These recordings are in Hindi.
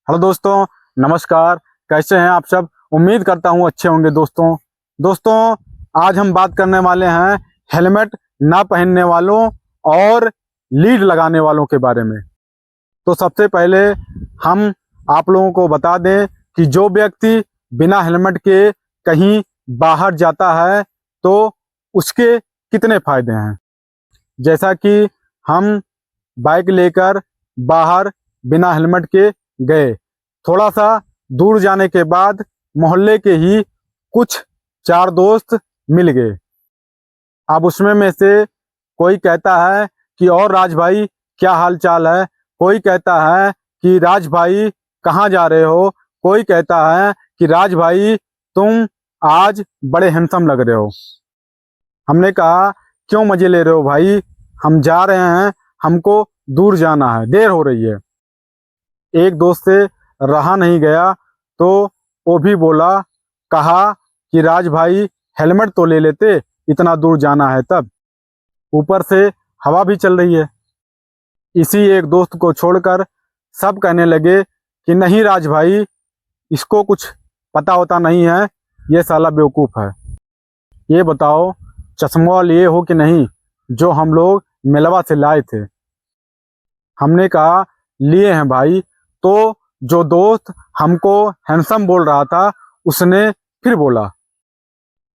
हेलो दोस्तों, नमस्कार। कैसे हैं आप सब? उम्मीद करता हूं अच्छे होंगे। दोस्तों आज हम बात करने वाले हैं हेलमेट ना पहनने वालों और लीड लगाने वालों के बारे में। तो सबसे पहले हम आप लोगों को बता दें कि जो व्यक्ति बिना हेलमेट के कहीं बाहर जाता है तो उसके कितने फायदे हैं। जैसा कि हम बाइक लेकर बाहर बिना हेलमेट के गए, थोड़ा सा दूर जाने के बाद मोहल्ले के ही कुछ 4 दोस्त मिल गए। अब उसमें में से कोई कहता है कि और राज भाई क्या हाल चाल है, कोई कहता है कि राज भाई कहाँ जा रहे हो, कोई कहता है कि राज भाई तुम आज बड़े हैंडसम लग रहे हो। हमने कहा क्यों मजे ले रहे हो भाई, हम जा रहे हैं, हमको दूर जाना है, देर हो रही है। एक दोस्त से रहा नहीं गया तो वो भी बोला, कहा कि राज भाई हेलमेट तो ले लेते, इतना दूर जाना है तब, ऊपर से हवा भी चल रही है। इसी एक दोस्त को छोड़कर सब कहने लगे कि नहीं राज भाई, इसको कुछ पता होता नहीं है, ये साला बेवकूफ़ है। ये बताओ चश्मा लिए हो कि नहीं, जो हम लोग मेलवा से लाए थे। हमने कहा लिए हैं भाई। तो जो दोस्त हमको हैंडसम बोल रहा था उसने फिर बोला,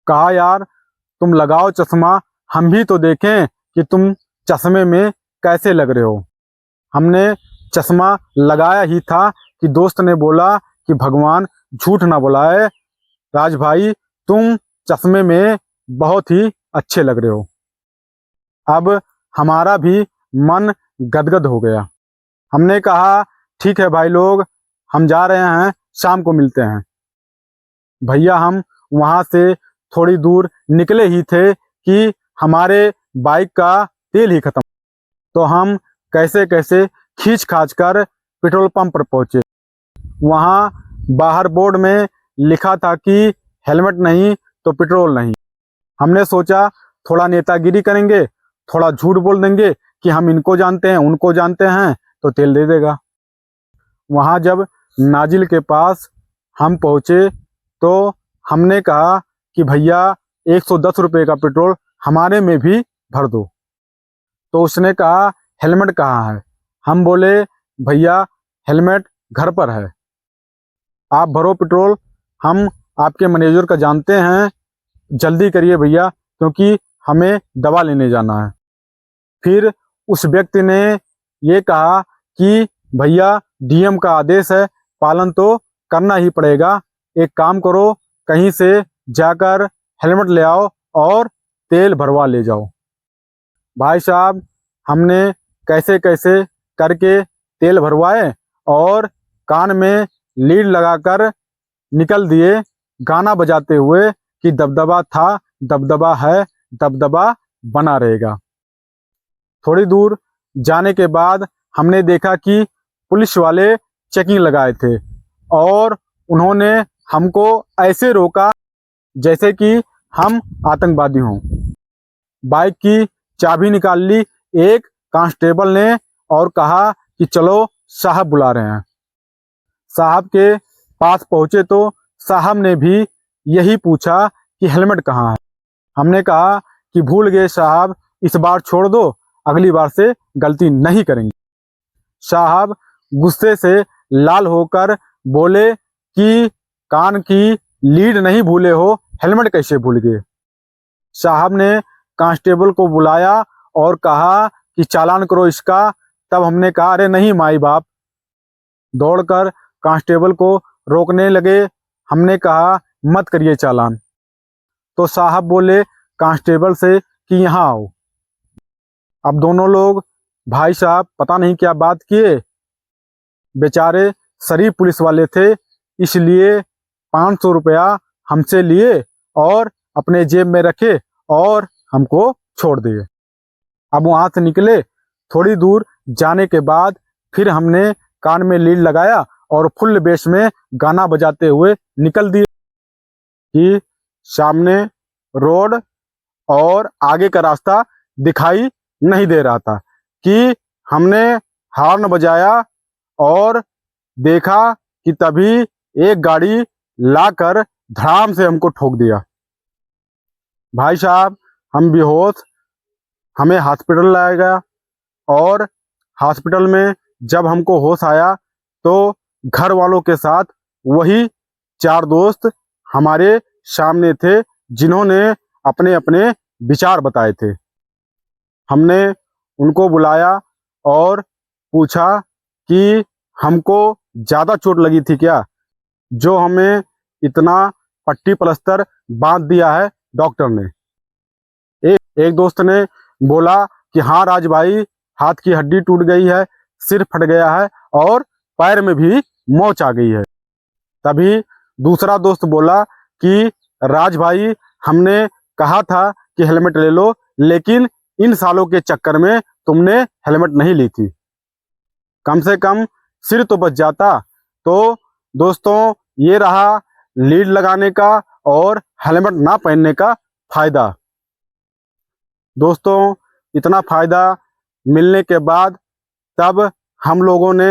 कहा यार तुम लगाओ चश्मा, हम भी तो देखें कि तुम चश्मे में कैसे लग रहे हो। हमने चश्मा लगाया ही था कि दोस्त ने बोला कि भगवान झूठ ना बुलाए, राज भाई तुम चश्मे में बहुत ही अच्छे लग रहे हो। अब हमारा भी मन गदगद हो गया। हमने कहा ठीक है भाई लोग, हम जा रहे हैं, शाम को मिलते हैं। भैया हम वहाँ से थोड़ी दूर निकले ही थे कि हमारे बाइक का तेल ही खत्म। तो हम कैसे कैसे खींच खाच कर पेट्रोल पंप पर पहुँचे। वहाँ बाहर बोर्ड में लिखा था कि हेलमेट नहीं तो पेट्रोल नहीं। हमने सोचा थोड़ा नेतागिरी करेंगे, थोड़ा झूठ बोल देंगे कि हम इनको जानते हैं उनको जानते हैं तो तेल दे देगा। वहाँ जब नाजिल के पास हम पहुँचे तो हमने कहा कि भैया 110 रुपये का पेट्रोल हमारे में भी भर दो। तो उसने कहा हेलमेट कहाँ है। हम बोले भैया हेलमेट घर पर है, आप भरो पेट्रोल, हम आपके मैनेजर का जानते हैं, जल्दी करिए भैया क्योंकि हमें दवा लेने जाना है। फिर उस व्यक्ति ने ये कहा कि भैया डीएम का आदेश है, पालन तो करना ही पड़ेगा, एक काम करो कहीं से जाकर हेलमेट ले आओ और तेल भरवा ले जाओ। भाई साहब हमने कैसे कैसे करके तेल भरवाए और कान में लीड लगाकर निकल दिए, गाना बजाते हुए कि दबदबा था, दबदबा है, दबदबा बना रहेगा। थोड़ी दूर जाने के बाद हमने देखा कि पुलिस वाले चेकिंग लगाए थे और उन्होंने हमको ऐसे रोका जैसे कि हम आतंकवादी हों। बाइक की चाबी निकाल ली एक कांस्टेबल ने और कहा कि चलो साहब बुला रहे हैं। साहब के पास पहुंचे तो साहब ने भी यही पूछा कि हेलमेट कहाँ है। हमने कहा कि भूल गए साहब, इस बार छोड़ दो, अगली बार से गलती नहीं करेंगे। साहब गुस्से से लाल होकर बोले कि कान की लीड नहीं भूले हो, हेलमेट कैसे भूल गए। साहब ने कांस्टेबल को बुलाया और कहा कि चालान करो इसका। तब हमने कहा अरे नहीं माई बाप, दौड़कर कांस्टेबल को रोकने लगे। हमने कहा मत करिए चालान। तो साहब बोले कांस्टेबल से कि यहाँ आओ। अब दोनों लोग भाई साहब पता नहीं क्या बात किए, बेचारे शरीफ पुलिस वाले थे, इसलिए 500 रुपया हमसे लिए और अपने जेब में रखे और हमको छोड़ दिए। अब वहाँ से निकले, थोड़ी दूर जाने के बाद फिर हमने कान में लीड लगाया और फुल बेस में गाना बजाते हुए निकल दिए कि सामने रोड और आगे का रास्ता दिखाई नहीं दे रहा था कि हमने हॉर्न बजाया और देखा कि तभी एक गाड़ी लाकर धड़ाम से हमको ठोक दिया। भाई साहब, हम बेहोश, हमें हॉस्पिटल लाया गया और हॉस्पिटल में जब हमको होश आया तो घर वालों के साथ वही 4 दोस्त हमारे सामने थे जिन्होंने अपने अपने विचार बताए थे। हमने उनको बुलाया और पूछा कि हमको ज़्यादा चोट लगी थी क्या, जो हमें इतना पट्टी प्लास्टर बांध दिया है डॉक्टर ने। एक दोस्त ने बोला कि हाँ राज भाई, हाथ की हड्डी टूट गई है, सिर फट गया है और पैर में भी मोच आ गई है। तभी दूसरा दोस्त बोला कि राज भाई, हमने कहा था कि हेलमेट ले लो, लेकिन इन सालों के चक्कर में तुमने हेलमेट नहीं ली थी, कम से कम सिर तो बच जाता। तो दोस्तों, ये रहा लीड लगाने का और हेलमेट ना पहनने का फायदा। दोस्तों, इतना फायदा मिलने के बाद तब हम लोगों ने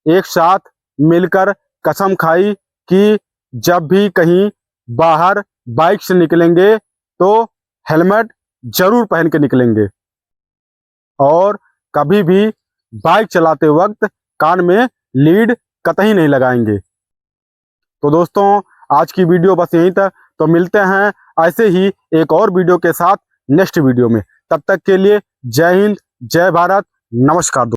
एक साथ मिलकर कसम खाई कि जब भी कहीं बाहर बाइक से निकलेंगे तो हेलमेट जरूर पहन के निकलेंगे और कभी भी बाइक चलाते वक्त कान में लीड कतई नहीं लगाएंगे। तो दोस्तों, आज की वीडियो बस यहीं तक। तो मिलते हैं ऐसे ही एक और वीडियो के साथ नेक्स्ट वीडियो में। तब तक के लिए जय हिंद, जय भारत, नमस्कार।